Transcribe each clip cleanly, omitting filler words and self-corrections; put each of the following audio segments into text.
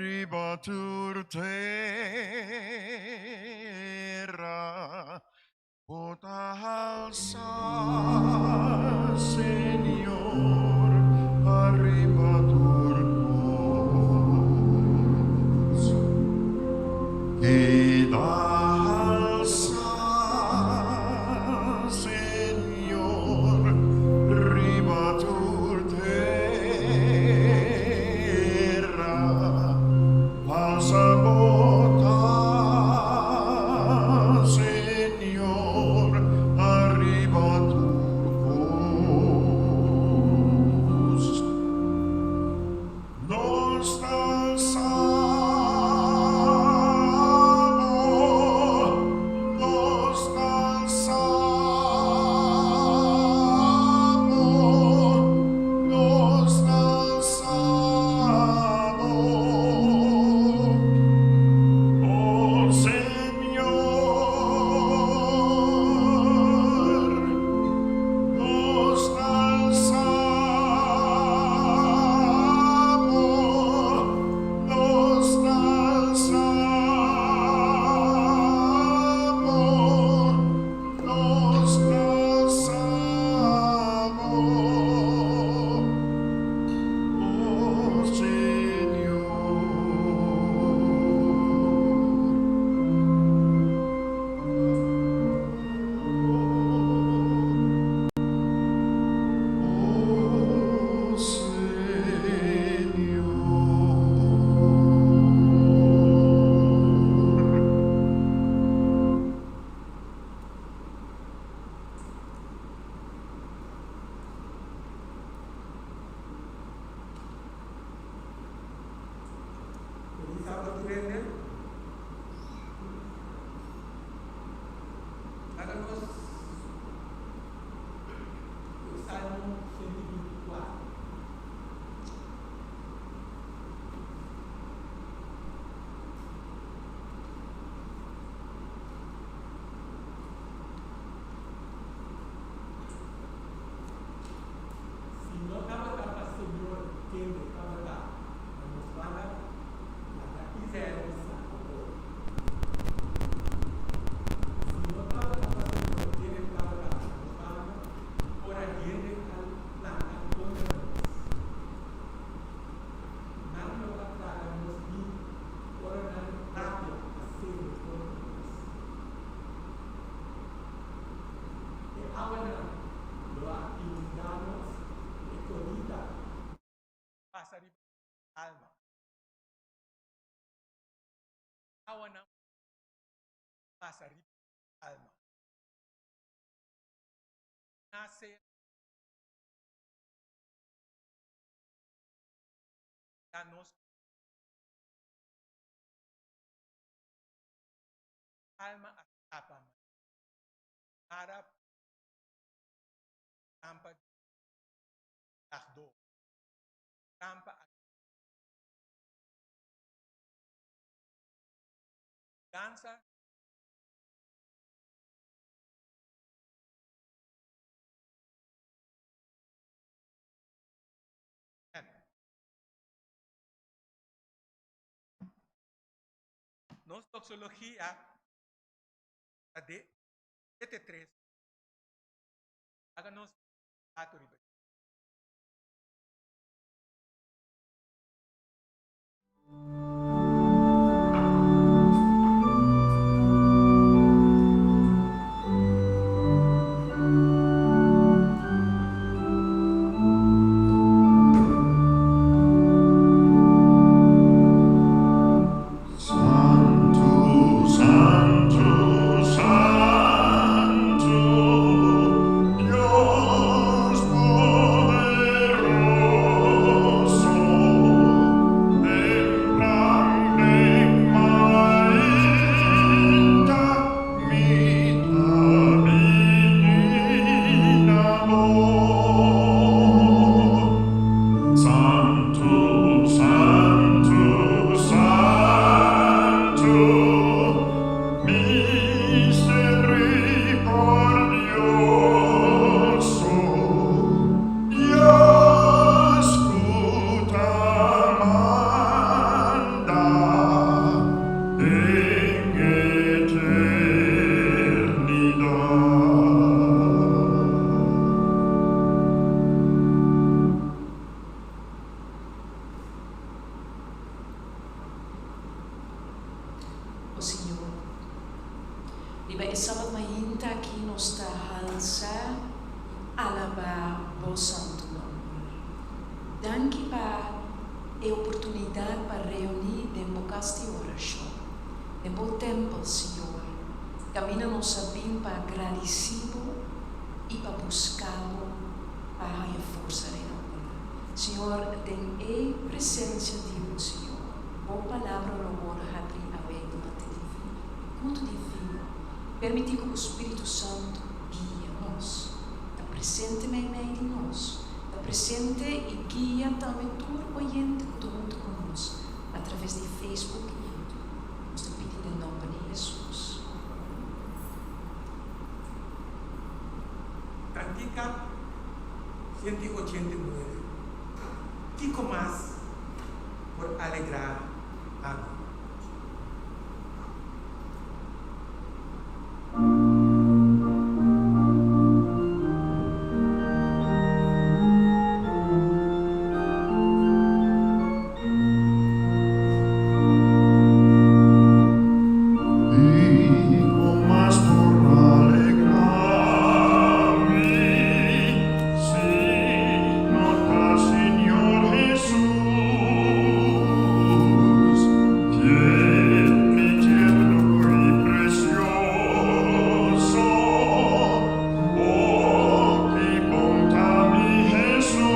arribatur terra, pota alza, Señor, arribatur nos, queda alza, Señor, arribatur terra, alza bota, Señor, arribatur nos, nos alzamos, nos alzamos, nos alzamos. Oh Señor, nos alzamos, nos alzamos, nos alzamos. Oh Señor. Oh Señor. Feliz sábado, Turenda. Háganos el Salmo 124. Si no trabaja para el Señor, tiene que trabajar. Nos van a quiser o saco. Si no trabaja para el Señor, tiene que trabajar. Nos van a por aquí en el plan con nada no va a traernos ni por una rápida hacer con que ahora lo inundamos de comida pasa de alma. Ahora pasa de alma. Nace danos alma a tapa. Arab tampa dagdo. Tampa danza nos toxología de 73 háganos autoridad. Santo, Santo, Santo, Dios Senhor. Liba e sábado mainta aqui nos da halsa alabar o santo nome. Danke para a oportunidade para reunir dentro da casa de oração, dentro do templo, Senhor. Camina nossa vida para agradecido e para buscá-lo para a força de nós. Senhor, tem a presença de Deus, Senhor. Boa palavra no mundo abrir a way durante divino. Muito divino. Permitir que o Espírito Santo guie-nos. Está presente em meio de nós. Está presente e guia também todo oyente que está junto conosco. Através de Facebook e YouTube. Nós te pedimos em nome de Jesus. Cantica 189. Kiko más por alegrar a mí. Digo más por alegrarme, si nota, Señor Jesús, que mi tierno y precioso, oh, qué bondad mi Jesús.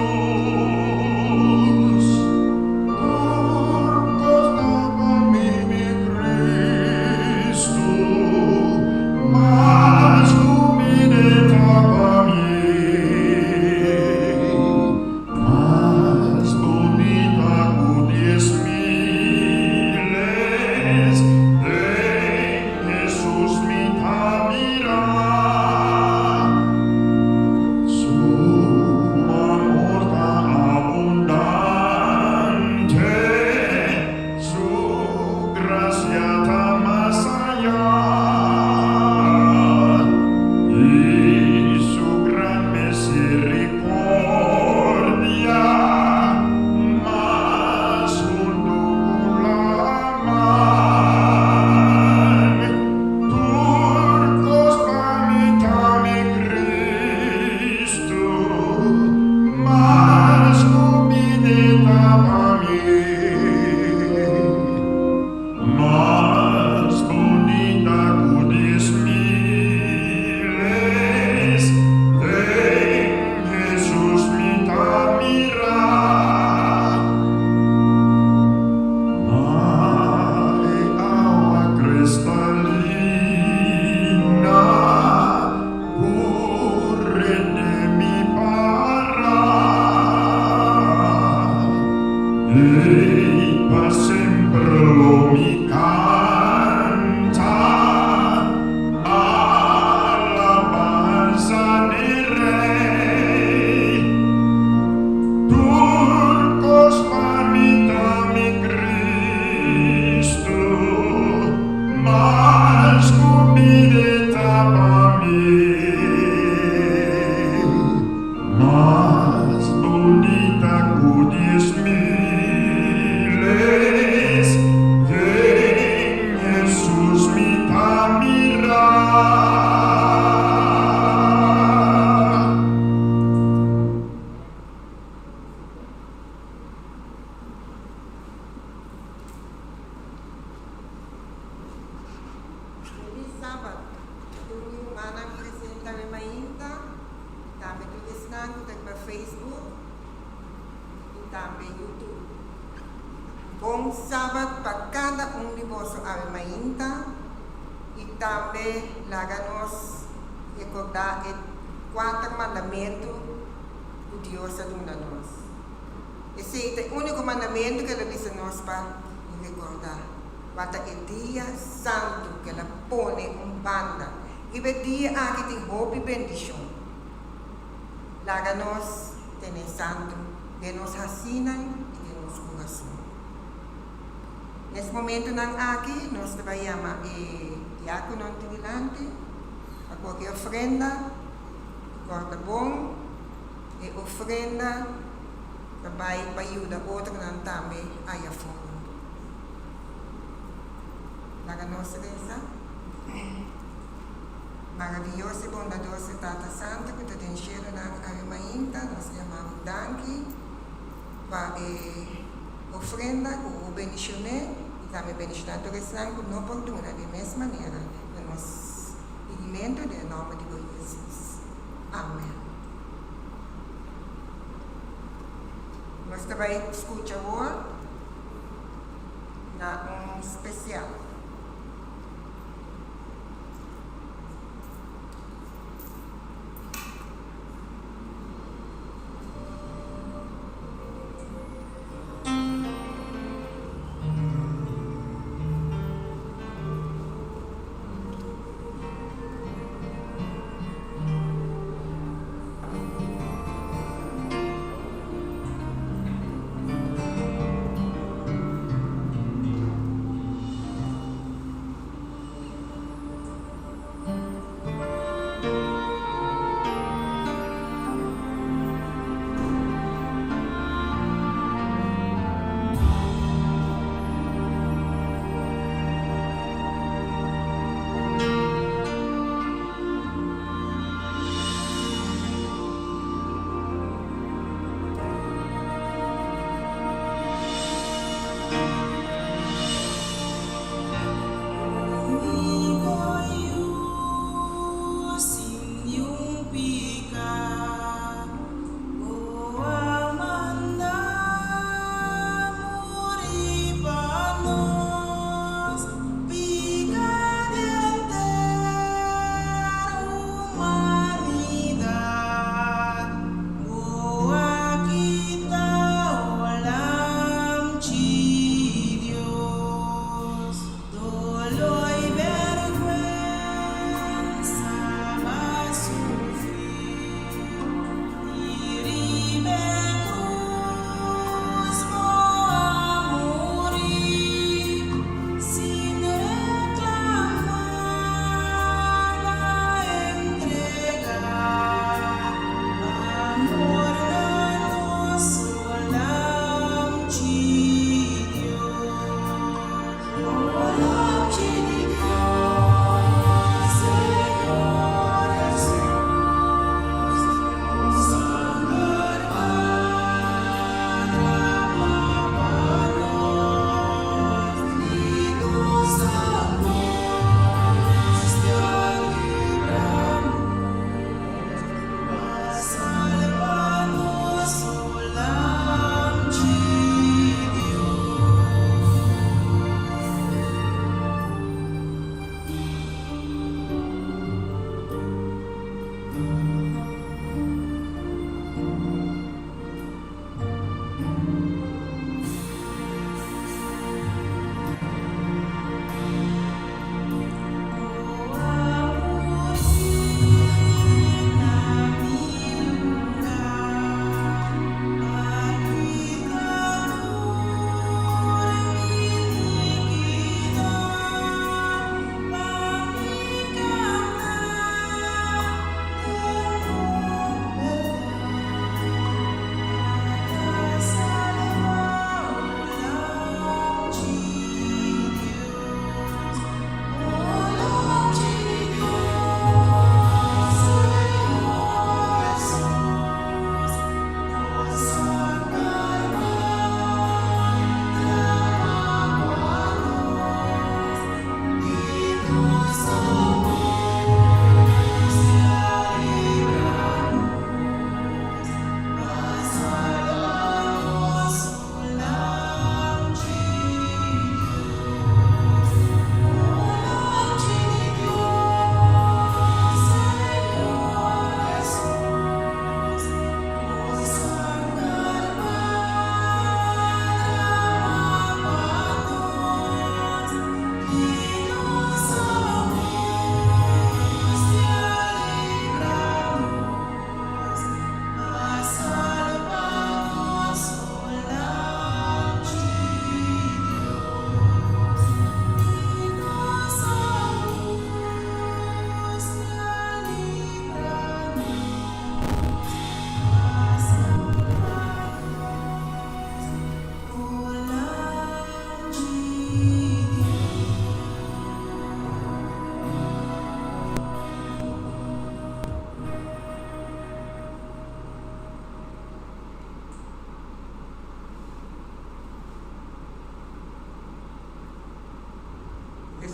Más bonita cudis miles, ven Jesús mita mirar. Mare agua cristalina, corre de mi para. Ei, pa sempre lo mi canta, alabanza del Rey. Turcos pamita mi Cristo, mas cubideta pa mí. Más bonita cudis miles, ven Jesús mita mirar. Feliz sábado. Domingo manang presenta mainta. Também tulis nango tagpa Facebook e também YouTube. Bom sábado para cada de vós ave mainta e também laganos recordar o quarto mandamento que Deus aduna nós. Esse é o único mandamento que ele diz a nós para recordar. Wat é dia santo que ela põe banda. E o dia aqui tem hope e bendição. Laga nós tem santo, de nos hacinan e de nos coração. Nesse momento nang aqui, nós trabalhamos diácono antivilante, a qualquer ofrenda, corta bom, e ofrenda, trabalho para ajudar outra não também a fome. la nostra resa. Maravilhoso e bondadoso Tata Santo, que te encheram na Arimainta, nós chamamos Danki, para ofrenda, o bendicioné, e também bendicionar o restante, que não perdona, de mesma maneira, no nosso alimento, em nome de Jesus. Amém. Nós também escutamos agora, na especial.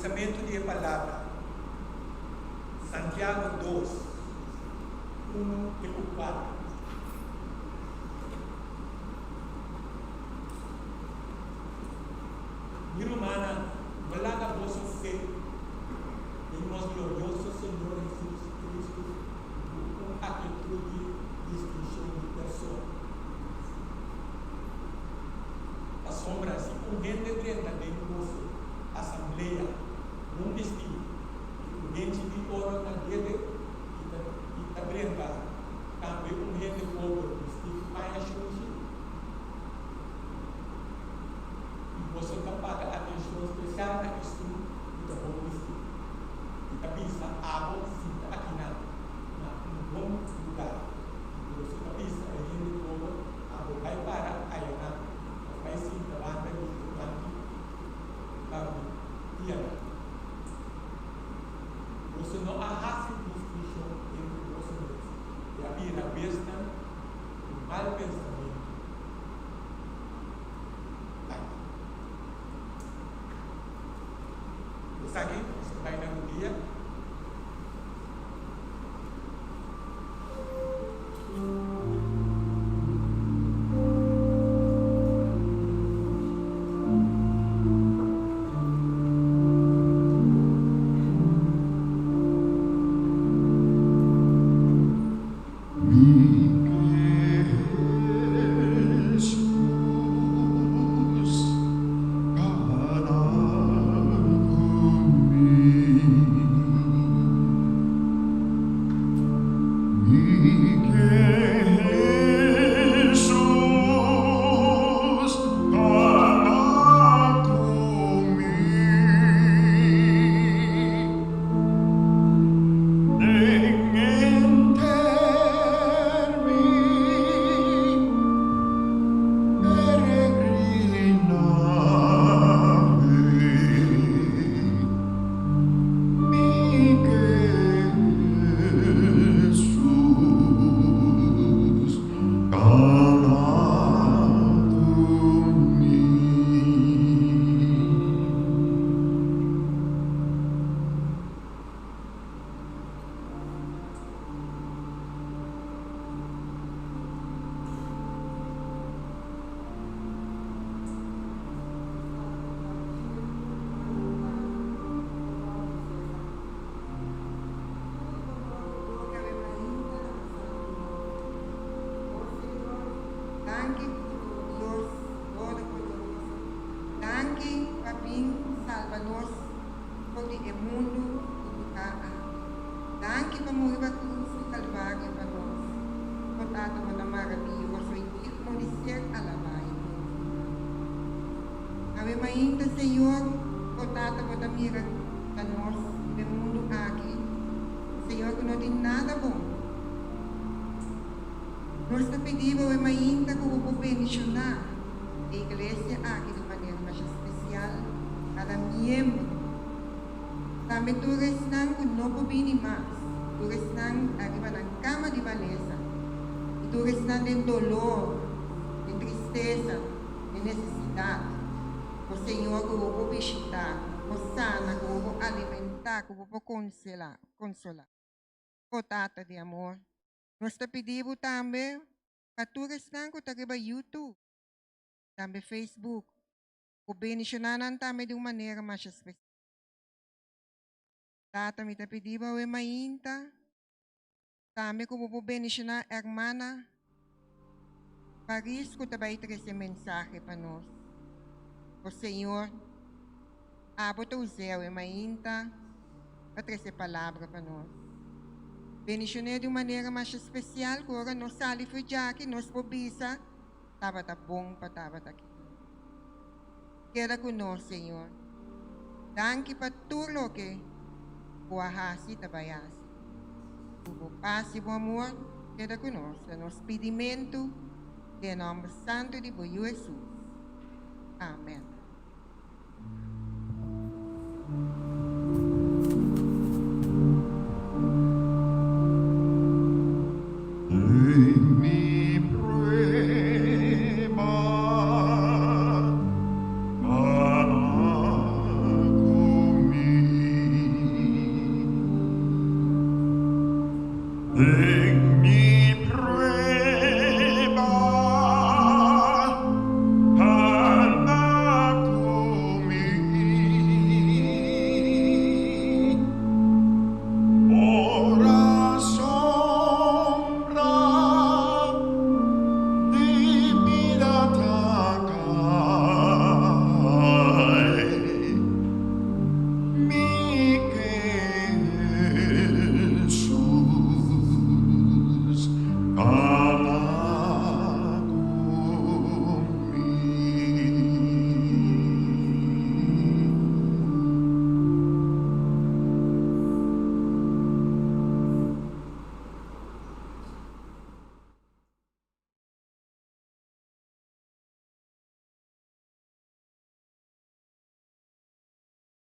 Testamento de Palavra, Santiago 2, 1 e 4. Mi hermana, wala ka vosso fe em nosso glorioso Senhor Jesus Cristo, com atitude de distinção de pessoa. A sombra se converte dentro de nossa assembleia, num destino, o gente de ouro na dele e a branca, também gente de ouro, que vai a chuva. Você está pagando atenção especial na questão do bom destino. E também está água fica aqui no bom lugar. Você está vista a gente toda água vai para a Iana, vai se trabalhar de planta para Iana. Você não arrasta distinção entre vocês. E abrir a besta, o mal pensamento. Lagi supaya dia Ainda, Senhor, portanto, vou dar mira a nós, do mundo aqui. Senhor, que não tem nada bom. Nós te pedimos ainda que o povo bendicionar a igreja aqui de maneira mais especial, cada membro. Também tu restam que não pode mais. Tu restam arriba na cama de beleza. E tu restam de dolor, de tristeza, de necessidade. O Senhor que eu vou visitar, o sana que eu vou alimentar, que eu vou consolar. O tata de amor. Nós te pedimos também para tu restar que está no YouTube, também Facebook, o bendicionar também de uma maneira mais especial. Tata me te pedimos o mainta, também que eu vou bendicionar a irmã Paris que vai trazer mensagem para nós. O Senhor, abra o céu e mainta para trazer palavra para nós. Bendicionar de uma maneira mais especial, que agora nós saímos aqui, nós pobisa, estava bom para estava aqui. Queda conosco, Senhor. Danke para tudo o que o ahasi tabayasi. O paz e o amor, queda conosco. Nos pedimento, em nome santo de Jesus. Amém.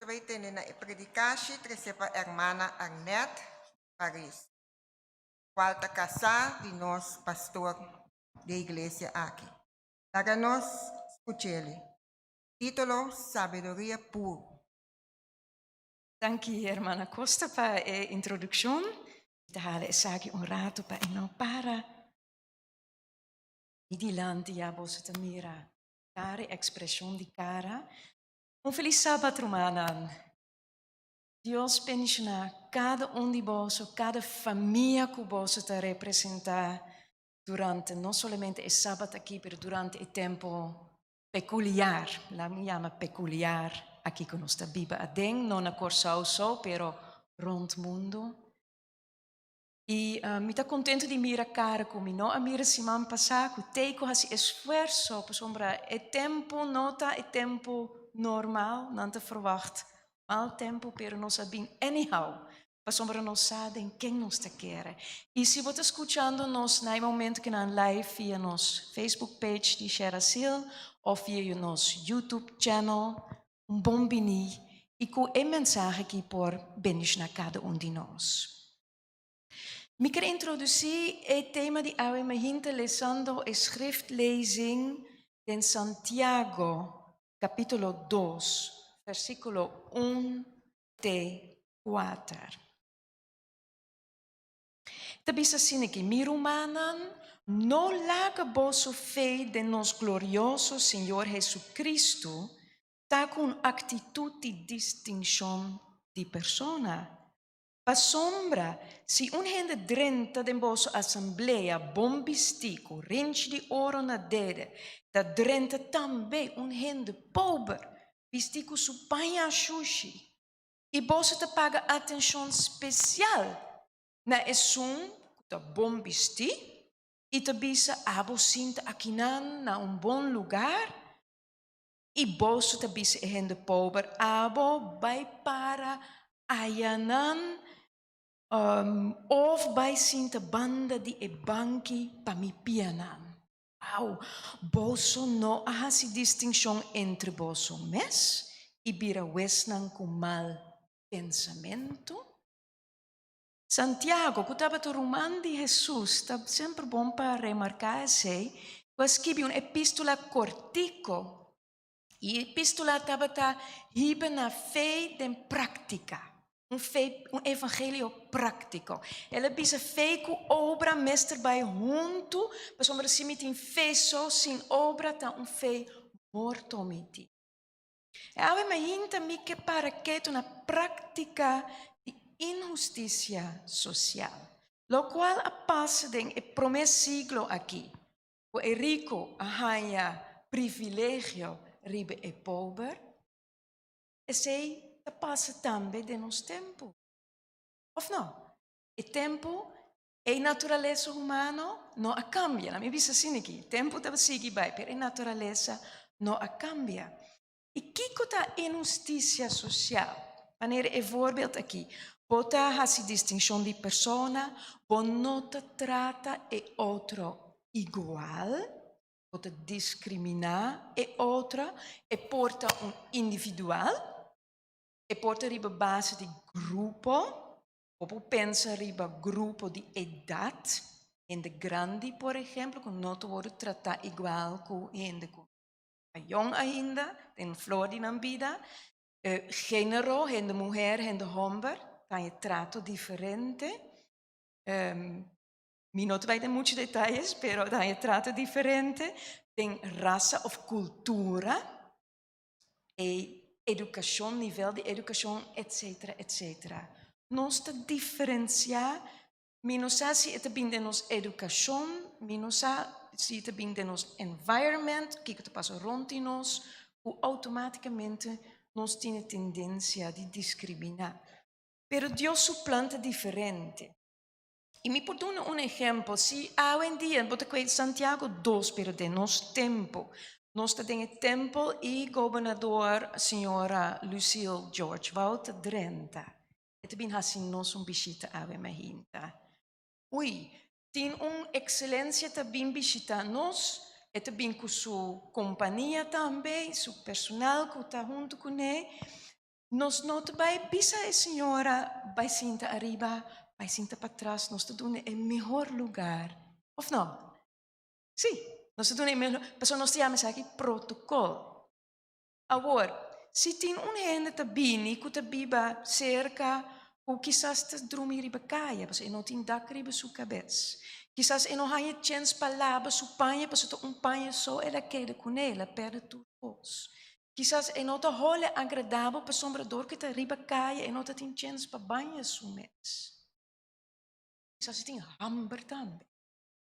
vai ter na predicação tresepa hermana Arnett Paris. Qual tá casar de nós pastor da igreja aqui. Para nós escutele. Título Sabedoria Pura. Dank je, hermana Costa, para a introdução. Te halen is aqui rato para não para. E di lanti ja você te mira. Cara, expressão de cara. Feliz sábado, hermana. Deus bendiga cada de vós, cada família que você te representa durante, não somente o sábado aqui, mas durante o tempo peculiar. La me chama peculiar aqui com nossa Bíblia. Adem, não na Corsau só, pero rond mundo. E me está contente de mirar a cara comigo. A mirar semana passada, que teiko esse esforço, por sombra, o tempo não está o tempo normal, não te verwacht. Mal tempo, pero não sabem anyhow. Para sombra não sabem quem nos te quer. E se você está escutando nos no momento que não live via nos Facebook page de Sherasil ou via nos YouTube channel, bom bini e com a mensagem aqui por bendicionar cada de nós. Me quero introduzir o tema de hoje, me hinter lezendo a schriftlezing de Santiago, capítulo 2, versículo 1 até 4. Tabisa assim aqui, mi rumanan, no laga vosso fé de nos glorioso Senhor Jesucristo, tá com atitude de distinção de persona. Pa sombra, se gente drenta de vossa assembleia bom vestido, rente de ouro na dede, da drenta também gente pobre, vestido su panha sushi. E você te paga atenção especial na esum da bom vestido e te bisa abo sinta aqui na bom lugar e você te bisa gente pobre abo vai para ayanan of by sinta banda di e banki pamipianan. Au, boso no hasi distinção entre boso mes e bira wesnan com mal pensamento. Santiago, que estava to roman de Jesus, está sempre bom para remarcar sei, que escreve uma epístola cortico. E epístola estava hibe na fé de prática. Um evangelho prático. Ela bisa fé com obra mestre by junto, mas sombra se metin fé só sem obra tá fé morto miti. E ave me hinta mi que para que na prática de injustiça social, lo qual a passa den e promesse siglo aqui. O é rico arranha privilégio ribe e pobre. E sei passa também de nosso tempo. Ou não? O tempo e a natureza humana não a cambia. Na minha visão assim aqui, o tempo está seguir bem, mas a natureza não a cambia. E que é a injustiça social? Maneira é voorbeeld aqui. Bota a distinção de persona, bota não te trata e outro igual, bota discriminar e outra e porta individual. E porta riba base di gruppo, o pensa riba gruppo di edad, in de grandi, por ejemplo, que não worden tratar igual com gente jong ainda, tem flor de na vida, género, gente mulher, gente homem, tem trato diferente. Mi não vai dar muitos detalhes, pero tem trato diferente, tem raça ou cultura, e educação, nível de educação, etc., etc. Nós te diferenciar, menos se te bem de nos educação, menos se te bem de nos environment, que te passa rond em nós, ou automaticamente nós temos tendência de discriminar. Pero Deus suplanta diferente. E me por dar exemplo, se hoje em dia, vou te Santiago 2, pero de nosso tempo, nós temos tempo e governador senhora Lucille George Walter Drenta. E também assim nós visita a Mahinta. Ui, tem excelência também visita nós, e também com sua companhia também, seu personal que está junto com ele. Nós não vai bisa a senhora vai sentar arriba, vai sentar para trás, nós estamos no melhor lugar. Ou não? Sim, nós estamos no melhor, mas nós temos aqui protocolo. Agora, se tem gente que bini, que está biba cerca, ou quizás está dormir riba caia, mas não tem dak riba sua cabeça. Quizás não há chance para lavar sua panha, mas está panha só ela queda com ela, perde tudo. Quizás não está rola agradável para sombrador que está riba caia e não tem chance para banhar sua mês. Quizás tem hamburger também.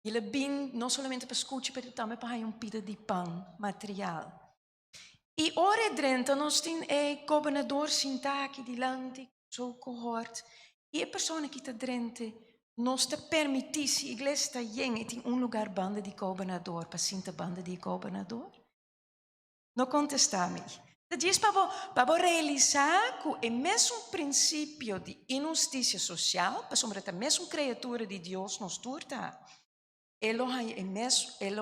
Ele bem não somente para escutar, mas também para um pida de pão material. E ora dentro nós temos o governador senta aqui diante, zo cohort. E a pessoa que está dentro, nós te permitisse, a igreja está em tem lugar banda de governador, para sentar banda de governador? Não contesta-me. Dat diz para realizar que o mesmo princípio de injustiça social, para sombra a mesma criatura de Deus nos turta, ele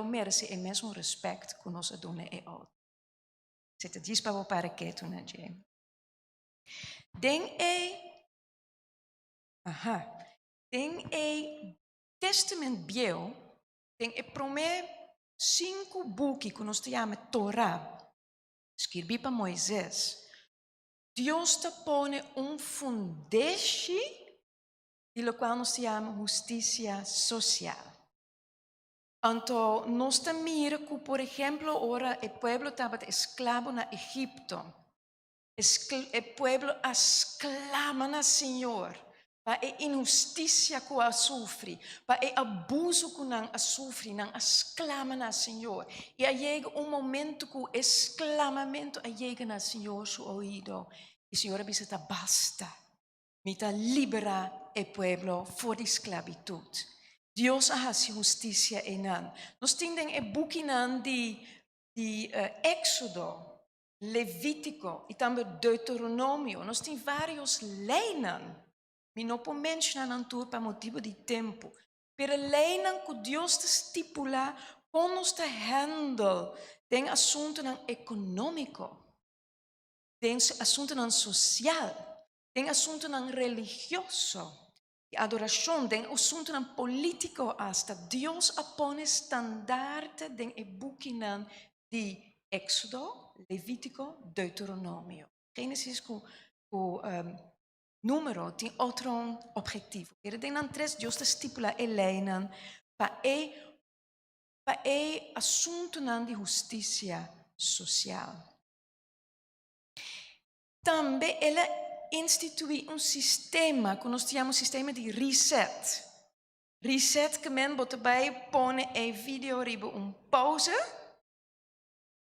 merece o mesmo respeito que nós damos a outro. Se te diz para que tu não é. Tem testamento bio, tem o primeiro 5 buki que nós chamamos Torah. Escrevi para Moisés. Deus te põe fundeste, de qual nós chamamos justiça social. Então, nós mira que, por exemplo, ora o povo estava escravo na Egipto. O povo exclama na Senhor. Para a injustiça que a sofre, para o abuso que a sofre, não exclama na Senhor. E aí chega momento que o exclamamento chega na Senhor, seu ouvido. E o Senhor diz: basta, me está libera o povo fora de esclavitud. Deus faz justiça em nós. Nós temos um book de Éxodo, Levítico e também Deuteronômio. Nós temos vários leis. Me não posso mencionar tudo para motivo de tempo. Pero a lei que Deus estipula como nós handle tem assunto econômico, tem assunto social, tem assunto religioso, adoração, tem assunto político hasta. Deus põe estandarte tem o buquinan de Éxodo, Levítico, Deuteronômio. Gênesis número tem outro objetivo. Ele tem 3, Deus estipula a lei para o assunto de justiça social. Também ele institui sistema que nós chamamos sistema de reset. Reset que men botabei põe a vídeo riba pausa.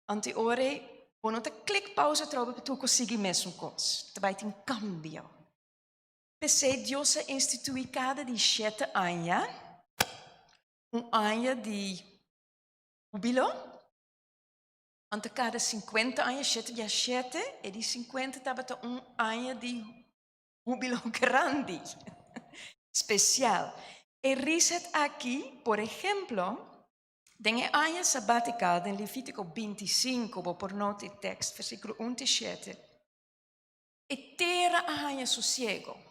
Ante ore, quando te clic pausa trouxe para tu conseguir mesmo coisa. Também tem cambio. Pensei, Deus institui cada 7 anos, ano de júbilo. Ante cada 50 anos, 7 dia 7, e de 50 estava ano de júbilo grande, especial. E reset aqui, por exemplo, tem o ano sabático, em Levítico 25, vou por nota de texto, versículo 1 a 7. E terra ano sossego.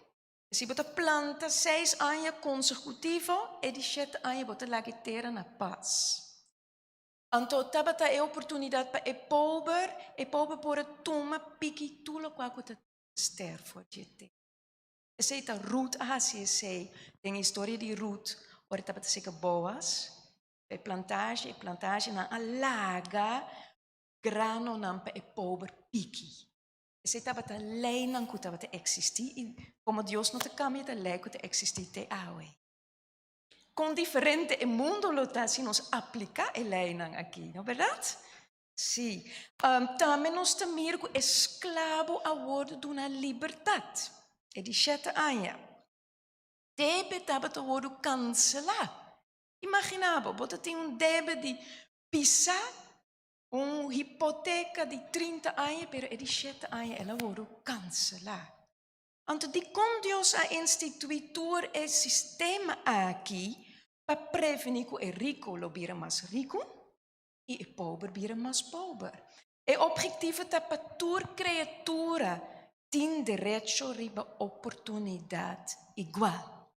Se você planta 6 anos consecutivos, e de 7 anos você lagi terra na paz. Então, tabata a oportunidade para o povo por tomar pique tudo qual que ster for gente. Essa é a Ruth, tem a história de Ruth, ora tabata seca boas, a plantagem na alaga grano na para o povo pique. Essa estava a lei não que estava a existir e como Deus não te cambia a lei que existir te aue. Com diferente o mundo lo está se nos aplica a lei aqui, não é verdade? Sim. Também nós temos que escravo a word de uma liberdade. É de 7 anos. Debe estava a word cancelar. Imaginava, você tem débito de pisar hipoteca de 30 anos, pero é de 7 anos ela word cancelar. Então, de como Deus a instituído o sistema aqui para prevenir que o rico lo vira mais rico e o pobre vira mais pobre. O objetivo é para toda criatura tem direito riba oportunidade igual.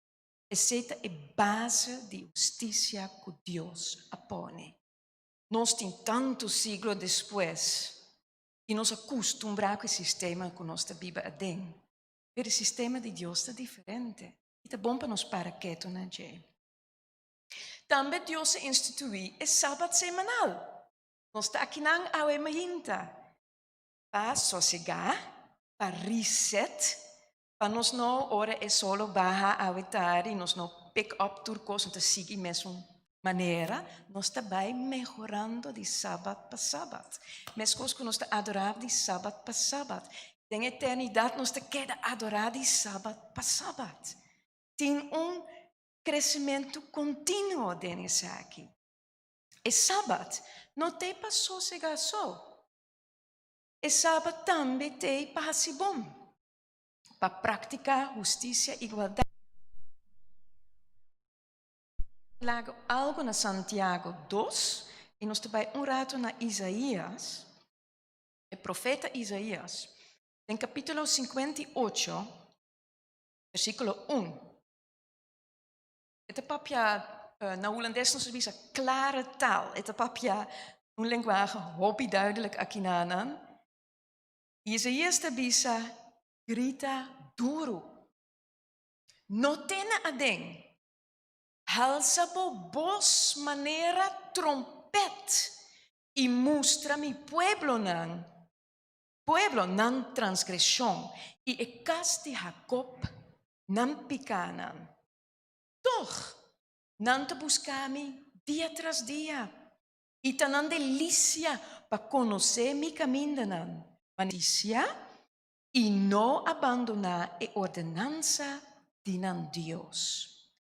Essa é a base de justiça que Deus apone. Nós temos tantos séculos depois e nos acostumbramos com o sistema que nós Bíblia tem. Mas o sistema de Deus é diferente. E é bom para nós para quieto, né, Jay? Também Deus instituiu o sábado semanal. Nós estamos aqui na Auemahinta. Para sossegar, para reset, para nós não, ora é só barra a tarde, nós não pick up turcos, então seguir mesmo maneira, nós também melhorando de sábado para sábado. Mesmo coisa que nós adoramos de sábado para sábado. Tem eternidade, nós queda adorar de sábado para sábado. Tem crescimento contínuo dentro aqui. E sábado não tem para sossegar só. E sábado também tem para ser bom, para praticar justiça e igualdade. Algo na Santiago 2, e nós também rato na Isaías, o profeta Isaías, em capítulo 58, versículo 1. Het papja, na holandês nos diz klare taal. Het papja, linguage hobby duidelijk akinanan. Isaías tabisa grita duro. No tena adeng. Halsa bo bos manera trompet. Y mustra mi pueblo nan transgresión. Y ecasti Jacob nan picanan. Toch, nan te buscami dia tras dia. Y tanan delicia pa conocer mi camindanan. Malicia y no abandonar la ordenanza de Dios.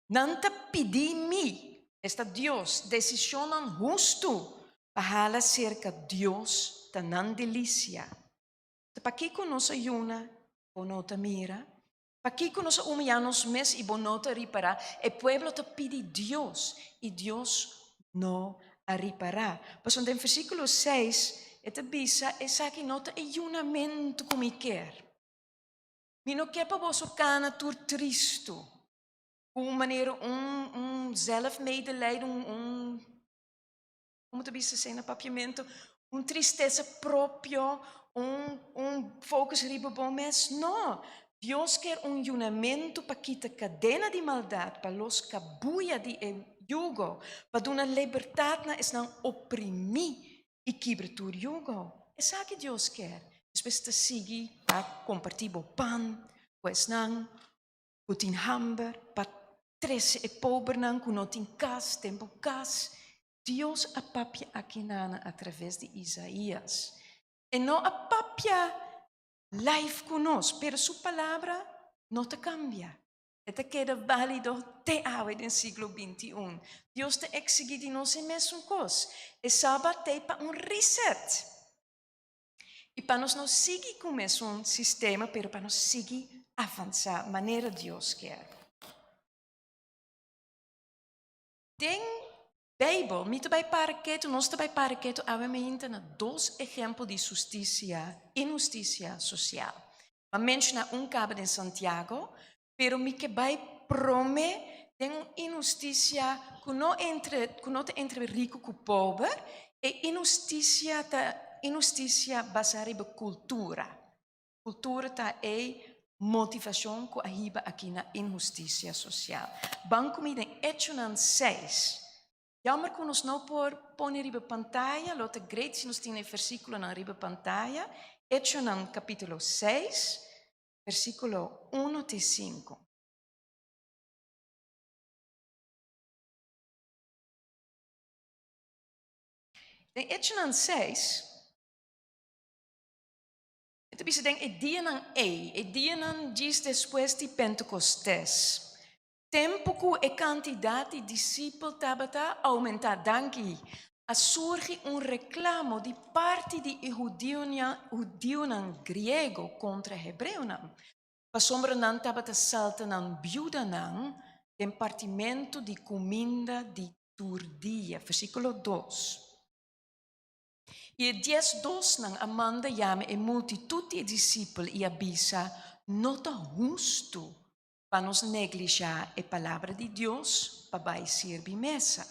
Nanta pedi mi, esta Dios, decisión justo para cerca Dios tanan delicia. Para que conoce yuna, bonota mira. Para que conoce humillanos mes y bonota ripara. El pueblo te pide Dios y Dios no ripará. Pues en el versículo 6. Esta bisa é aqui nota ayunamento como quer. Mi não quer para você cana tur tristo. Maneira zelfmedelijden, como te bisa sem papiamento, tristeza próprio, focus riba bom mes. Não. Deus quer ayunamento para quitar cadena de maldade, para los cabuya de yugo, para dar uma liberdade na es não oprimir. E quebra tu jugo. É isso que Deus quer. Depois te seguir para compartilhar o pão, pois não, com o hamburger, para trece e pobre não, com o casa, tempo casa. Deus apapia aqui através de Isaías. E não apapia life conosco, mas sua palavra não te cambia. Esta queda válido até hoje no século XXI. Deus te exige de nós a mesma coisa. E sábado é para reset. E para nós não seguir com o mesmo sistema, mas para nós seguir avançar, maneira Deus quer. Tem Bíblia, me também para que nós também para que avamente na dois exemplos de justiça e injustiça social. A menciona cabo de Santiago. Pero mi que vai prome tem injustiça que não entre rico e pobre e injustiça baseada na cultura. Cultura tá motivação que arriba aqui na injustiça social. Banco me tem hecho nan 6. Jammer que nós não por pôr riba pantalla, lota great se nós tem versículo na riba pantalla. Hecho nan capítulo 6. Versículo 1 a 5. Em Etienne 6, então você tem o dia diz depois de Pentecostes. Tempo que a quantidade de discípulos estava aumentar, danke. Surge reclamo de parte de judeu grego contra hebreu. Pasombra não estava salta nan viuda em partimento de comida de turdia. Versículo 2. E 10:2 ng Amanda llama e multitud de discípulos e avisa, nota justo para nos negligenciar a palavra de Deus para vai servir mesa.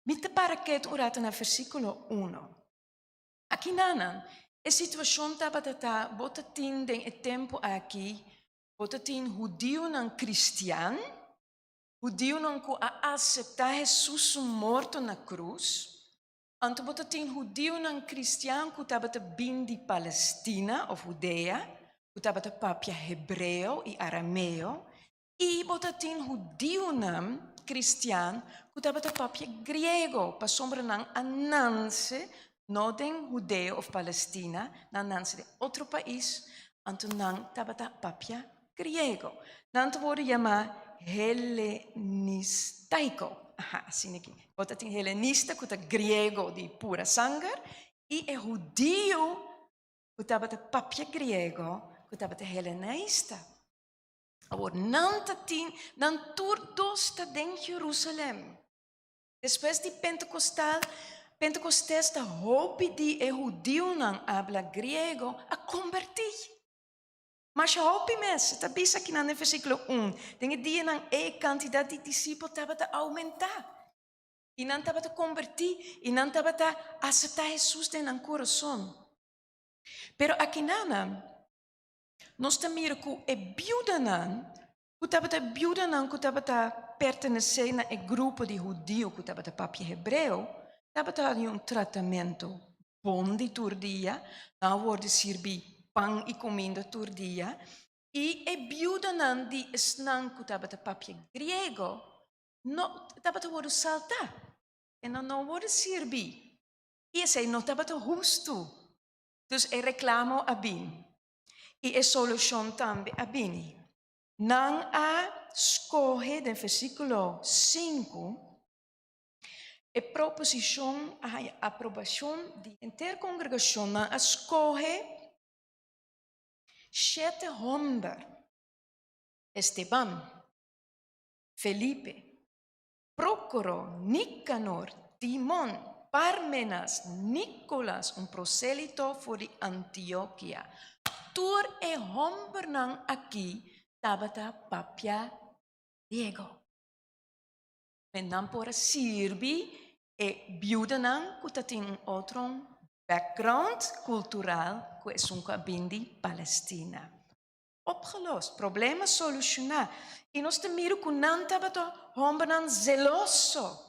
Mita para que urata na versículo 1. Aqui nanan, a situação tá bota tin den e tempo aqui, bota tin judeu não cristiano, judeu não que aceitar Jesus morto na cruz. Anto bota tin judeu não cristiano que tabata bin de Palestina of Judea, que tabata papia hebreu e arameo, e bota tin judeu não cristiano que tabata papia grego, pa sombra não ananse no den Judeo of Palestina, nananse de outro país, anto não tabata papia griego. Nanto worden chama Hellenistaico. Aha, assim aqui. Bota tem Hellenista, que é griego de pura sangue, e é judeu, que tabata papia griego, que tabata hellenista. Agora, não todos está em Jerusalém. Depois de Pentecostés está hope de judeu não habla grego a convertir. Mas a hope mesmo, está bem aqui no versículo 1. Tem dia não a quantidade de discípulos estava a aumentar. E não estava a convertir, e não estava a aceitar Jesus dentro do coração. Pero aqui não, nós também que a viúva não, que estava a pertencer a grupo de judeus, que estava a papia hebreu, estava a um tratamento bom de turdia, não pode servir pão e comida turdia, e a viúva não de esnan, que estava a papia grego, estava a saltar, e não pode servir. E esse não estava justo. Dus eu reclamo a bem. E a solução também a bem. Não a escolhe, no versículo 5, a proposição, a aprovação de intercongregação, não a escolhe 700. Esteban, Felipe, Prócoro, Nicanor, Timón, Parmenas, Nicolas, prosélito voor de Antioquia. Tur e hombernan aqui, tabata papia Diego. Men dan por sirbi e biudanan que tem outro background cultural que é bindi Palestina. Opgelost, problema solucionar. E nós temiro que não tabata hombernan zeloso.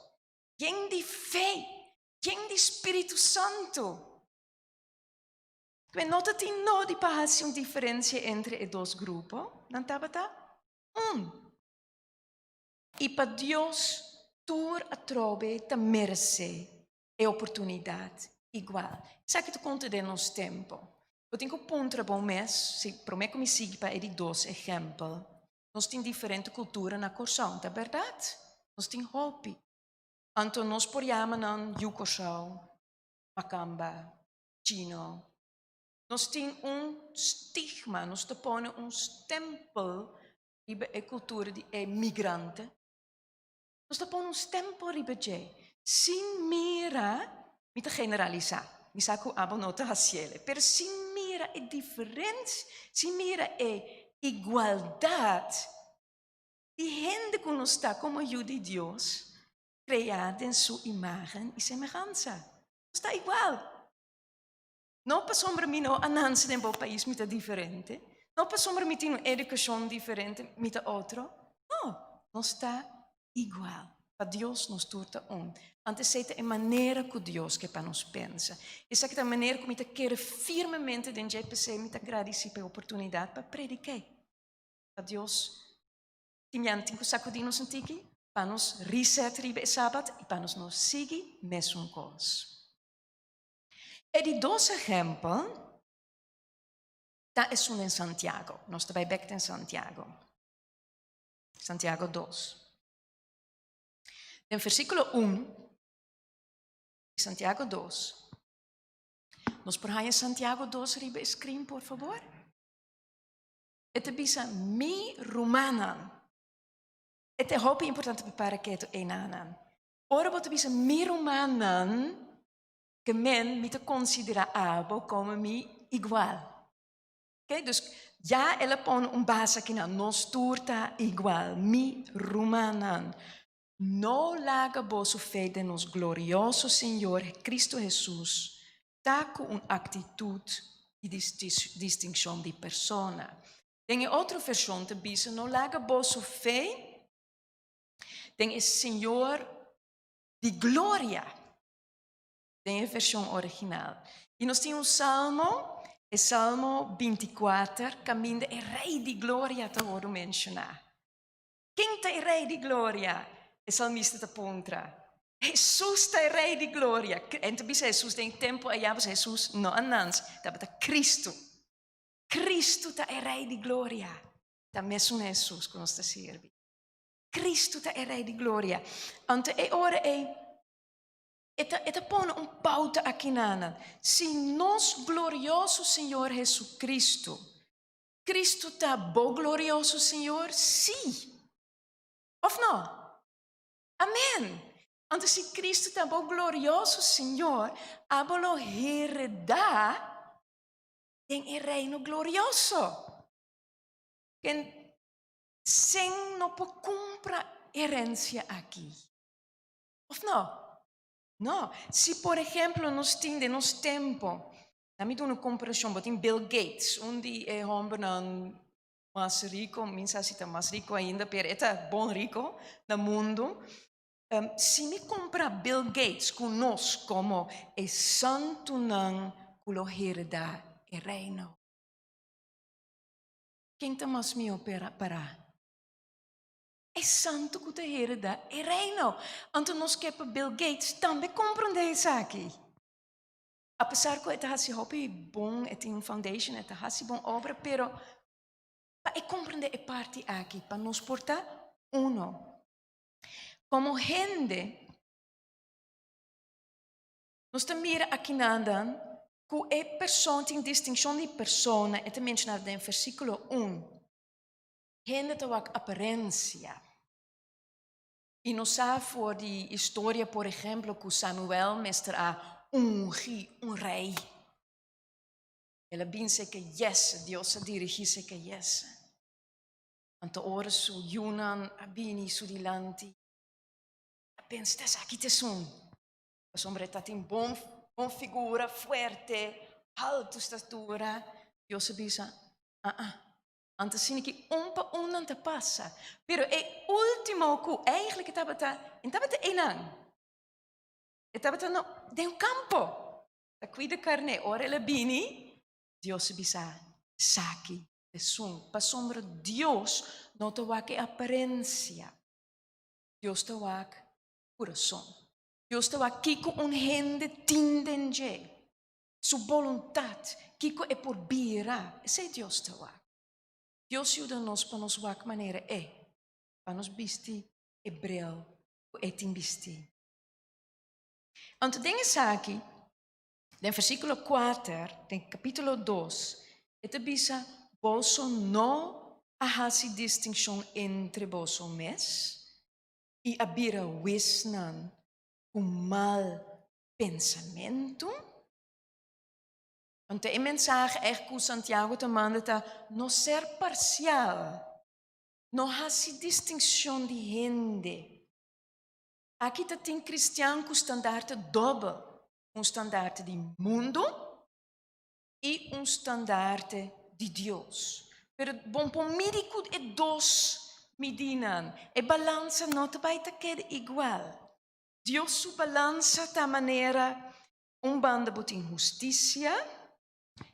Quem de fé, quem de Espírito Santo. Quando nota tem não de fazer uma diferença entre os dois grupos, não tabata E para Deus, tur a trobe ta merece e oportunidade igual. Sabe que tu conta de nosso tempo. Eu tenho que ponto bom mês, se prometo me seguir para ele dois exemplos. Nós temos diferente cultura na corção, é verdade? Nós temos hopi. Então nós podemos Yukoshao, Macamba, Chino. Nós temos stigma, nós te põe stempel de a cultura de migrante. Nós te põe stempel de sin mira, niet te generalizar. Mi sa que abo nota haciele, pero sin mira a diferença, sin mira a igualdade. Die gente que nos está como hijo de Deus, creada em sua imagem e semelhança. Está igual. Não para sombra mim não ananse de um país muito diferente. Não para sombra mim tem uma educação diferente muito outro. Não, não está igual. Para Deus nos torta Antes é a maneira que Deus quer para nos pensa. Essa é a maneira que me quer firmemente de GPC me agradecer pela oportunidade para predicar. Para Deus, tinha que sacudir nos antigo, para nos reset ribe sábado e para nos seguir mesmo coisa. E de dois exemplos, está é um em Santiago. Nós estamos bem em Santiago. Santiago 2. No versículo 1, Santiago 2. Nós por aí em Santiago 2, ribe screen, por favor. Het bisa mi rumanan. Het is heel importante para que het enanan. Ora wat bisa mi rumanan, que men me considera abo como mi igual. Okay? Dus ja, ela põe base aqui na nós turta igual, mi rumanan. No laga vosso fé de nos glorioso Senhor Cristo Jesus, tá com uma atitude de distinção de persona. Tem outra versão que diz, no laga vosso fé, tem Senhor de glória. Tem a versão original. E nós temos Salmo, é Salmo 24, caminho é Rei de glória, te hoor mencionar. Quem é Rei de glória? É salmista da pontra. Jesus é Rei de glória. En te diz Jesus tem tempo a Jesus, Jesus não anans, tá Cristo. Cristo é Rei de glória. Tá mesmo Jesus que nós está servindo. Cristo é Rei de glória. Ante é hora Eta põe pauta aqui nana. Se nós glorioso Senhor Jesus Cristo, Cristo está bom glorioso Senhor? Sim. Of não? Amém. Então se Cristo está bom glorioso Senhor, abolo heredar em reino glorioso. Quem sem não pode comprar herência aqui. Of não? Não, se por exemplo nós temos nosso tempo, me dou uma comparação, tem Bill Gates, onde é homem mais rico, minha está mais rico ainda, mas é bom rico no mundo. Se me compra Bill Gates conosco como é santo não colherá o reino. Quem está mais me para? É santo que te herda é reino. Então nós que Bill Gates também compreende isso aqui. Apesar que ele se hobby bom, ele tem uma foundation, ele tem uma boa obra, pero para compreender a parte aqui, para nos portar uno. Como gente, nós mira aqui nada, que é pessoa tem distinção de persona, é mencionado em versículo 1. Gente tem uma aparência. E não sabe por de história, por exemplo, que Samuel mestre a rei. Ele pensa que yes, Deus dirige que yes. Então, ora su Yunan abini su dilanti. Pensa, dessa aqui te son. O homem tem bom figura, forte, alta estatura. Deus pensa, antes sim que não te passa. Pero é último que eigenlijk estava enang. Estava de um campo. Da cuida carne. Ora ele bini. Deus bisa saki de som. Para sombra Deus não te wak aparência. Deus te wak coração. Deus te wak kiko gente tindenge. Sua vontade kiko é por bira. Esse é Deus te wak. Deus ajuda-nos para nos wak maneira para nos vestir hebreu, tim vestir. Então, tem isso aqui, no versículo 4, no capítulo 2, ele diz, vosso não há distinção entre vosso mes e abira wisnan com mal pensamento. Então, a mensagem é que Santiago te manda não ser parcial, não há distinção de gente. Aqui tem cristiano com standaard dubbel, standaard de mundo e standaard de Deus. Pero bom por médico é dois medidas, a balança não vai ter igual. Deus su balança da maneira banda botin justiça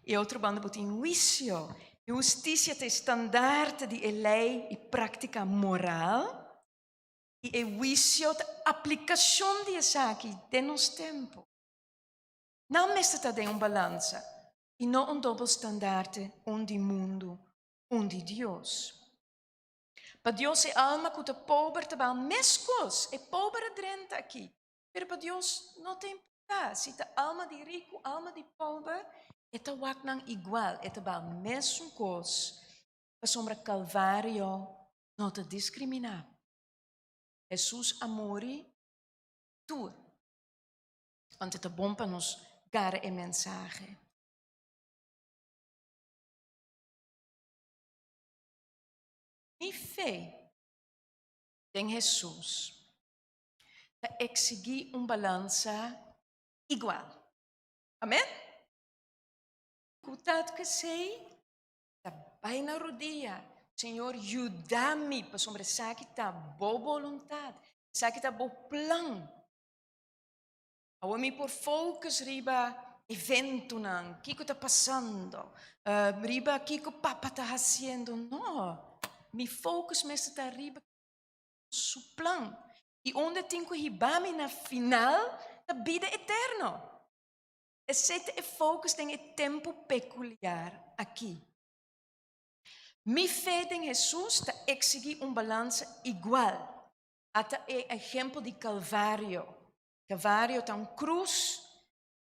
e outro banda botin juízo. Justiça é standaard de lei e prática moral. E o juízo a aplicação disso aqui de nosso tempo. Não mesmo tem balança. E não doble standaard, de mundo, de Deus. Para Deus é alma que é pobre, é mescos, é pobre dentro aqui. Mas para Deus não tem nada. Se a alma de rico, alma de pobre, é igual, é mesmo coisa. Para sombra Calvário, não te discriminar. Jesus amori tu. Antes de bom para nos dar a mensagem. Minha fé em Jesus para exigir balança igual. Amém? Cuidado que sei, está bem na rodilha. Senhor, ajuda-me para sobressair que está boa vontade, sabe que está bom plano. Agora me por focus riba evento não, que está passando, riba que o papa está fazendo, não. Me focus mesmo está riba su plano. E onde tenho que ribar-me na final da vida eterna. Esse focus tem tempo peculiar aqui. Minha fé em Jesus está exigir balança igual. Até o exemplo de Calvário. Calvário está cruz,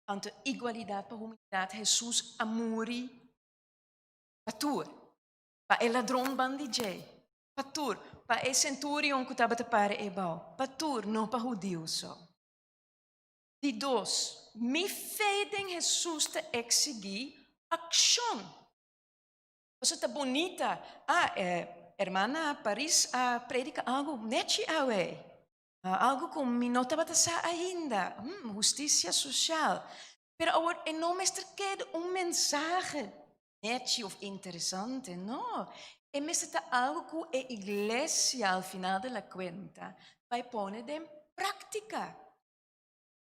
ante igualdade para a humanidade. Jesus amori patur. Para o ladrão bandido. Patur. Para o centurion que estava para ebal. Patur, não para judeus só. De dois, minha fé em Jesus está exigir ação. Você está bonita. Hermana Paris predica algo nete awe. Algo como me não estava ainda. Justiça social. Pero agora não me quer mensagem nete ou interessante. Não. É mesmo algo que a igreja, ao final da conta, vai pôr em prática.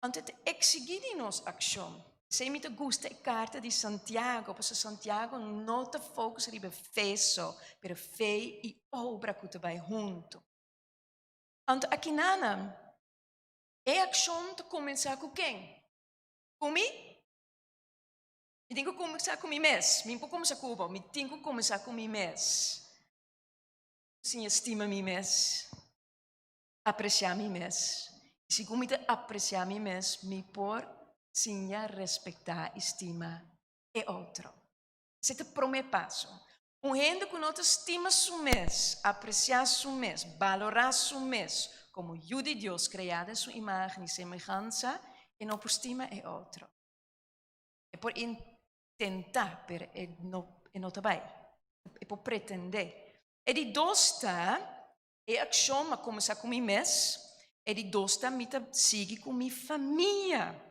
Antes de exigir de nós ação. Se me gusta a carta de Santiago, porque Santiago não está focus riba fé só, mas fé e obra que vai junto. Então, aqui nana, é ação de começar com quem? Comigo? Eu tenho que começar com mim mesmo. Eu não começar com o eu tenho que começar com mim mesmo. Sim, estima mim mesmo. Apreciar mim mesmo. Se eu me apreciar mim mesmo, me por sim, respeitar, estima e outro. Esse é o primeiro passo. Gente que não estima su mês, apreciar su mês, valorar su mês, como eu de Deus criada em sua imagem e semelhança, e não por estima é outro. É por tentar, mas não também. É por pretender. E de dois é ação, mas começar com mim mês, e de dois me sigue com minha família.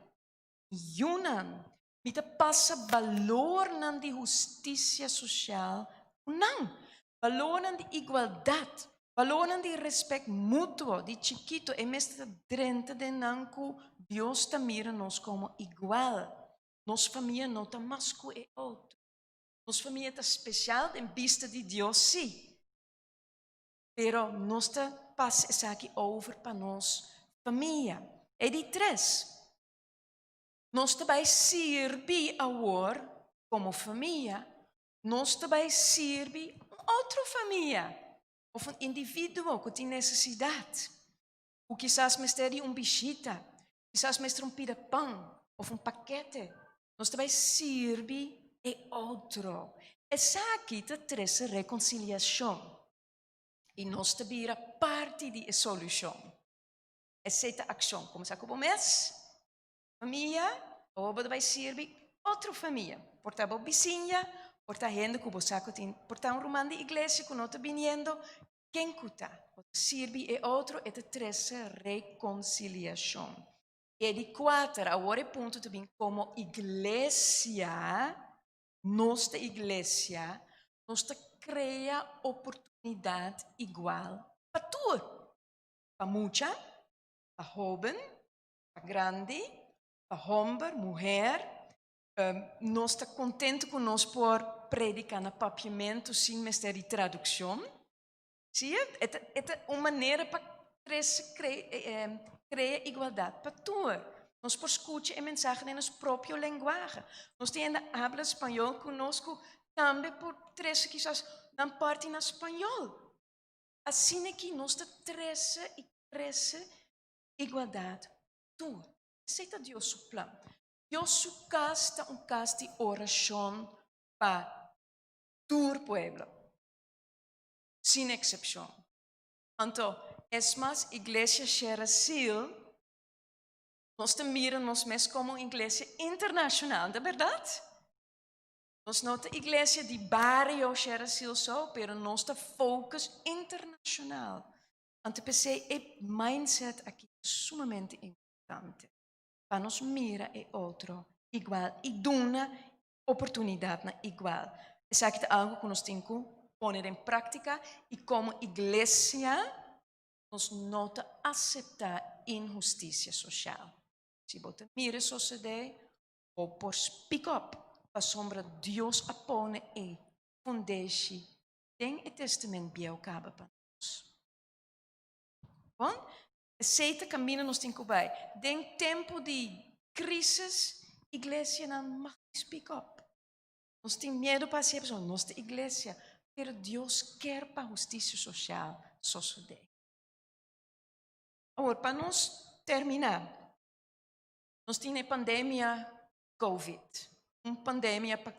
Yunan, mita passa valor nan de justiça social, não, valor nan de igualdade, valor nan de respeito mútuo, de chiquito, é mesmo dentro de nanco, Deus está mira nós como igual, nossa família não está mais que o outro, nossa família está especial em vista de Deus, sim, pero nós está passa essa aqui over para nós família, é de três. Nós também servir agora como família, nós também servir outra família, ou um indivíduo que tem necessidade, ou quizás me ter visita, quizás me ter pão, ou paquete, nós também servir e outro. Essa aqui traz reconciliação, e nós também parte da solução. Essa é a ação, começar com o mês. Família, ou vai servir outra família. Portar a vizinha, portar gente que você tem, portar romano de igreja que não está vindo, quem cuta. Servir é outro, é terceira reconciliação. E de quatro, agora é ponto também como igreja, nossa igreja, nós cria oportunidade igual para tudo. Para muita, para jovem, para grande, homem, mulher, nós estamos contentes com nós por predicar no papiamento sem mestre de tradução. Sim, é uma maneira para criar igualdade para todos. Nós por escutar a mensagem em nossa própria linguagem. Nós temos habla espanhol conosco também por três quizás na parte em espanhol. Assim é que nós temos igualdade. Tudo. Aceita Deus o plano. Deus casta caso de oração para todo o povo. Sem exceção. Então, é mais igreja Xerasil Nós te miramos mesmo como uma igreja internacional, de verdade? Nós não é igreja de barrio, só, pero nosso focus internacional. Então, pensei, o mindset aqui é sumamente importante. Para nos mirar é outro, igual, e dar uma oportunidade igual. Isso aqui é algo que nós temos que pôr em prática e como igreja, nós não aceitar injustiça social. Se você mira a sociedade, ou por speak up, para sombra Deus apone e fundeixe, tem o testamento bem acaba para nós. Bom? Aceita caminho nós temos que vai. Tem tempo de crise, a igreja não speak up. Nós temos medo para ser pessoa, nós temos igreja, mas Deus quer para a justiça social, sociedade. Agora, para nós terminar, nós temos a pandemia COVID. Uma pandemia para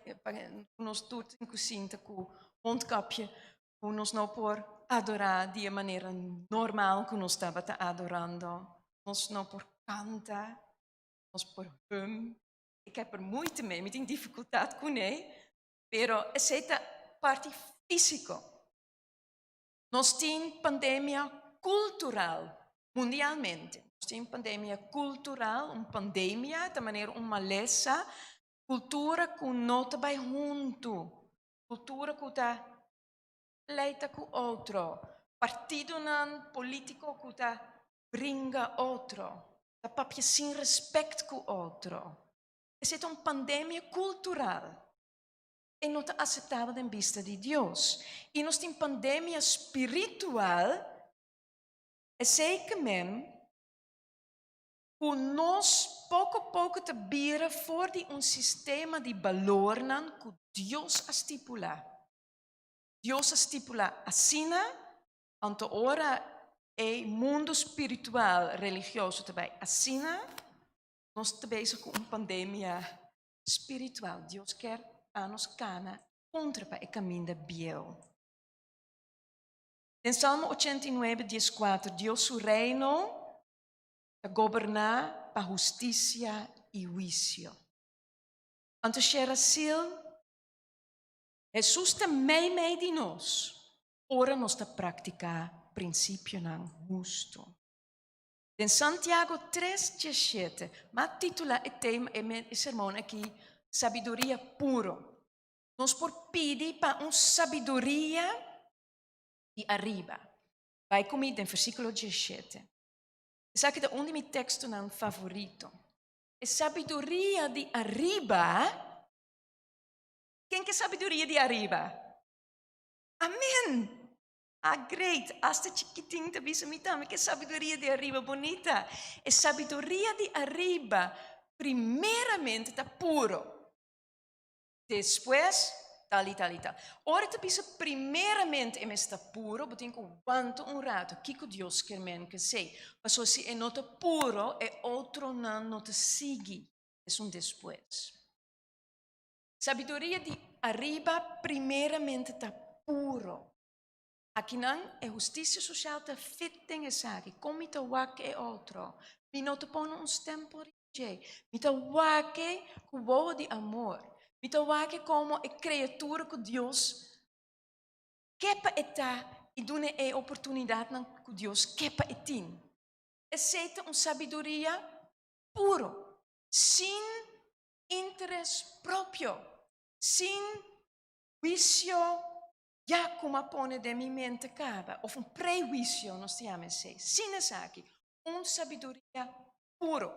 nós todos em cozinha com mondkapje, que nós não por adorar de maneira normal que nós estava adorando. Nós não por cantar, nós por Ik heb moeite mee, met die dificultad com ele, pero é a parte física. Nós temos pandemia cultural, mundialmente. Nós temos pandemia cultural, uma pandemia, de maneira uma maleza, cultura que não está bem junto, cultura que está leita com outro, partido não político que está brinca outro, está papia sem respeito com outro. É uma pandemia cultural e não está aceitável em vista de Deus. E nós temos pandemia espiritual, é que mesmo que nós pouco a pouco te bira fora de um sistema de valor que Deus estipula. Deus estipula assim, ante ora é mundo espiritual, religioso também assim. Nós estamos bezig com uma pandemia espiritual. Deus quer a nos cana contra para o caminho de Biel. Em Salmo 89, 14, Deus seu reino a governar para justiça e juízo. Então, Xerasil, Jesus também de nós. Ora nós está praticar princípio não justo. Em Santiago 3:17, mas titula o tema e sermão aqui, sabedoria puro. Nós por pedir para uma sabedoria de arriba. Vai comigo em versículo 17. Esse aqui é o meu texto não favorito. A sabedoria de arriba. Quem que é sabedoria de arriba? Amém. Great, hasta chiquitinho te visa mi também, que sabedoria de arriba bonita. A sabedoria de arriba, primeiramente, está puro. Depois, tal. Ora, te visa primeiramente, está puro, botem com quanto rato, que Deus quer que sei. Mas se é não está puro, é outro não te sigue. É um depois. Sabedoria de arriba, primeiramente, está puro. Aqui não é justiça social, está fit em essa aqui. Como te wake é outro. Me não te põe uns tempos de me te wake com boa de amor. Me te wake como a criatura que Deus quepa eta e dune a oportunidade que Deus quepa etin. Aceita uma sabedoria puro, sem interesse próprio, sem vício. Já como põe de minha mente acaba, ou prejuízo, nós chamamos assim. Sim, essa aqui, uma sabedoria puro.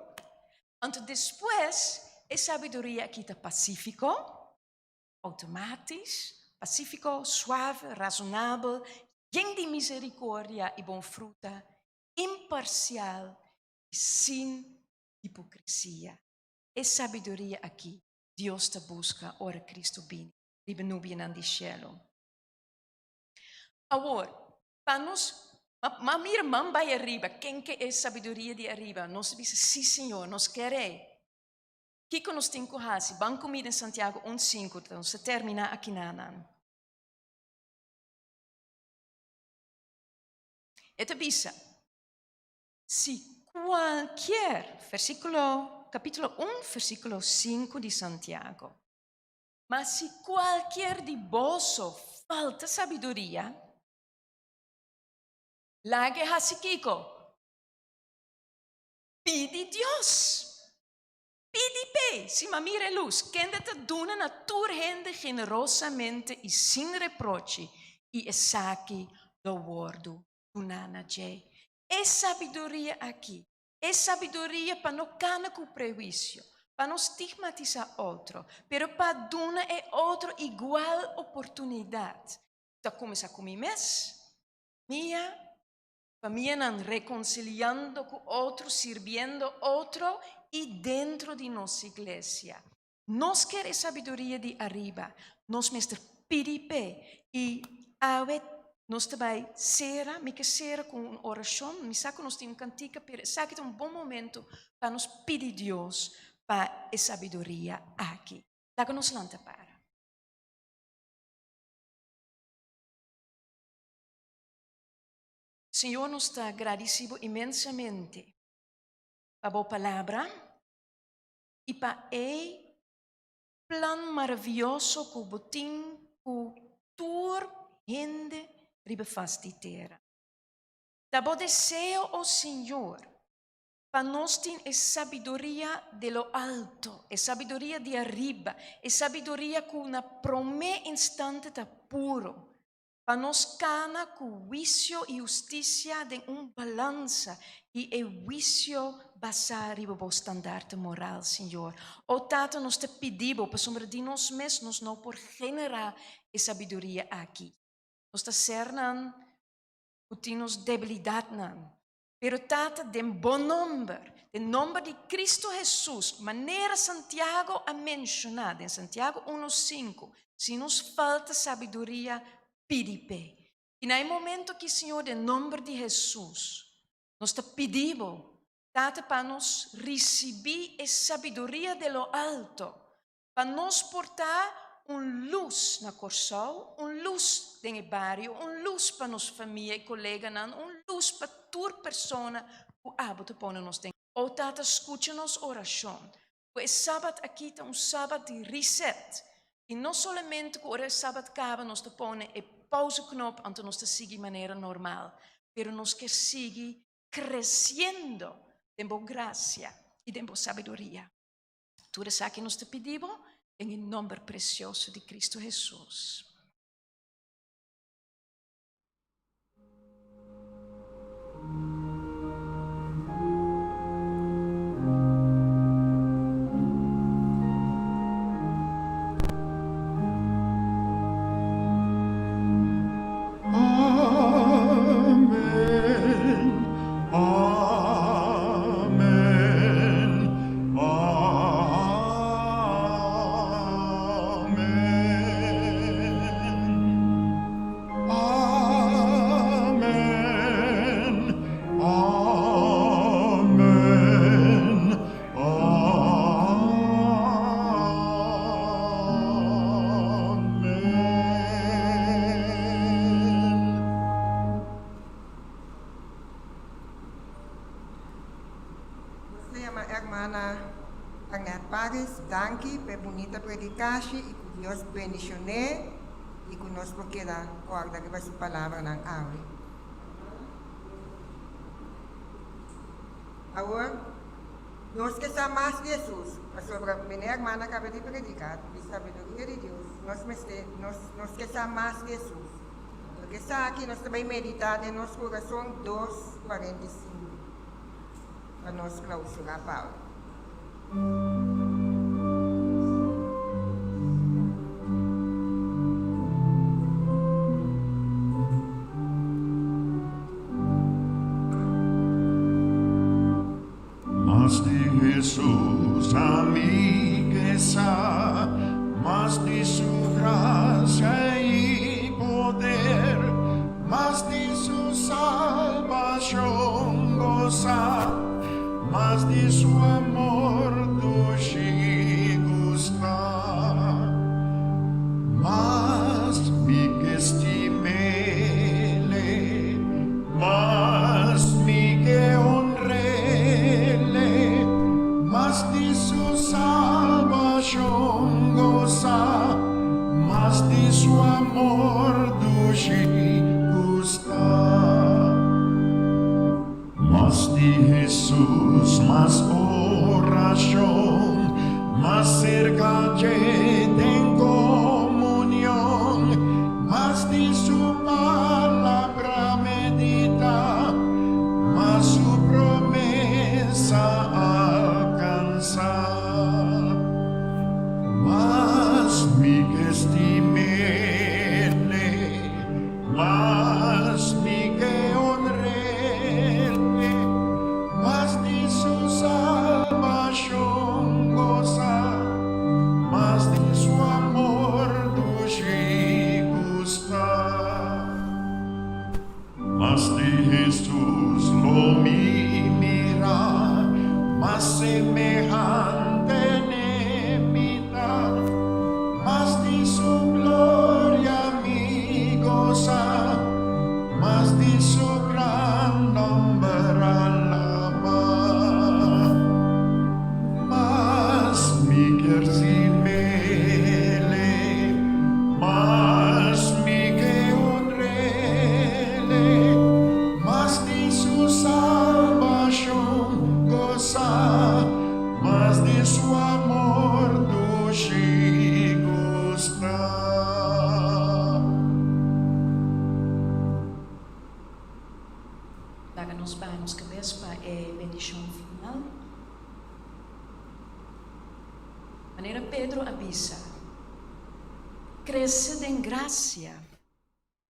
Então, depois, a sabedoria aqui está pacífico, automático, pacífico, suave, razonável, cheio de misericórdia e bom fruta, imparcial e sem hipocrisia. A sabedoria aqui, Deus te busca, ora Cristo vem, ribenubia no cielo. Agora, para nós, mas minha irmã vai arriba, quem que é sabedoria de arriba? Nós dizemos, sim, Senhor, nós queremos. O que nós temos que fazer? Vamos comigo em Santiago 1:5, então se termina aqui na. E te diz, se capítulo 1, versículo 5 di Santiago. Ma si cualquier di vosotros falta sabiduría, la que hasikiko, pidi Dios. Pidi pe, si ma mire luz, kende te duna naturhende generosamente y sin reproche, y esaki do wordu dunana je. Es sabiduría aquí. Es sabiduría para no caer con prejuicio, para no estigmatizar otro, pero para dar a otro igual oportunidad. Da começar com mim mesmo, familia reconciliando con otro, sirviendo otro y dentro de nuestra iglesia. Nos quiere sabiduría de arriba, nos mestre piripe y avet. Nós também me que será com uma oração, me saco nós temos cantica, pero sabe que é bom momento para nos pedir Deus para a sabedoria aqui. Daga nos lanta para. Senhor, nos está agradecido imensamente para a boa palavra e para o plano maravilhoso que o botim, que toda gente riba fastidera. Da bo deseo, oh Senhor, para nós ter a sabedoria de lo alto, a sabedoria de arriba, a sabedoria com uma promessa instante da puro, para nós cana com juízo e justiça de balança e o juízo basar riba bo standaard moral, Senhor. O Tata, nós te pedimos, para sombra de nós mesmos, não por generar a sabedoria aqui. Nós está cernan, temos debilidade não. Pero tata de bom nome de Cristo Jesus, maneira Santiago a mencionar, em Santiago 1:5, se nos falta sabedoria, pedipe. E no momento que Senhor, em nome de Jesus, nós te pedimos, tata para nos receber a sabedoria de lo alto, para nos portar luz na Corsol, luz no barrio, luz para nossa família e colegas, luz para toda pessoa que habita para nós. O Tata, escuta-nos oração. O sábado aqui é sábado de reset. E não somente que o sábado acaba, nós te põe a pausa-knop antes nós te seguir de maneira normal, mas nós que seguir crescendo em boa graça e em boa sabedoria. Tudo isso que nós te pedimos, em nome precioso de Cristo Jesus. Danke per bonita predicação e que Deus bendicione e que nós queda guarda que vai sua palavra na ave. Agora, nós que sabemos Jesus, a sobre minha irmã acaba de predicar, de sabedoria de Deus, nós que sabemos Jesus. Porque está aqui, nós também meditar em nosso coração 2:45, para nós clausurar a palavra. Mas de Jesus a mim que sa, mas de sua graça e poder, mas de sua salvação gozar, mas de seu amor do amor duši gusta. Más de Jesús, más oración, más cerca en comunión, más de su palabra medita, más su promesa alcanza. Más mi que estimarle, más mi que honrarle, más de su salvación goza, más de su amor duši gusta. Más de Jesús lo mira, más semejante imita, más de su gloria mi goza, más de su gran nombre alaba. Más mi quersimele, más mi que honrele, más de su salvación goza, más de su amor duši gusta. Laga nos baños cabeça para a bendição final. Maneira Pedro avisa: cresced em graça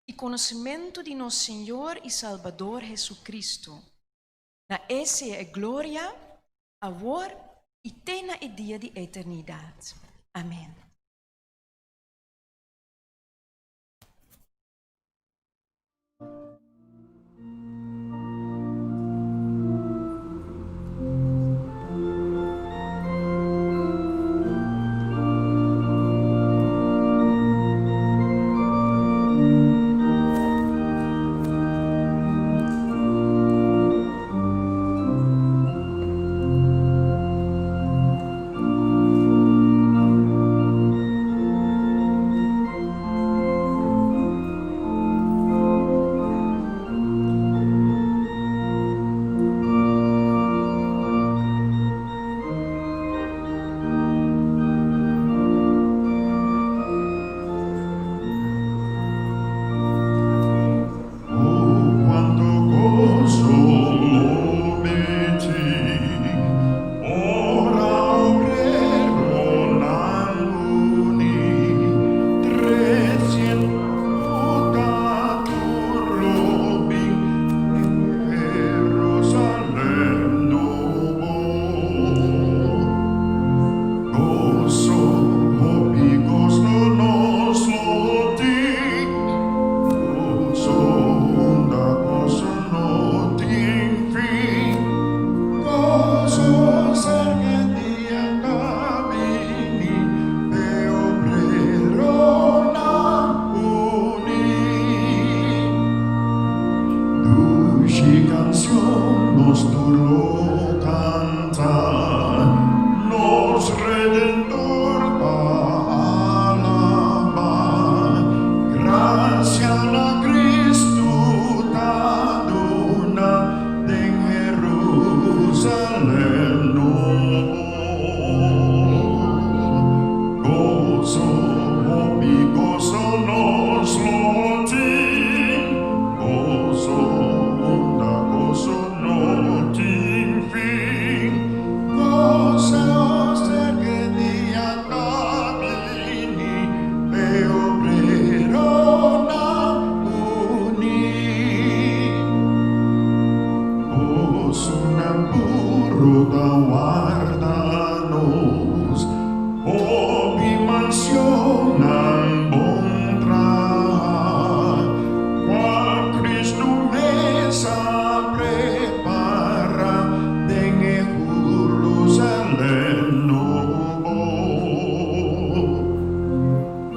e conhecimento de nosso Senhor e Salvador Jesucristo. Na essa é glória, agora e até na dia de eternidade. Amém.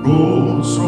Gozo,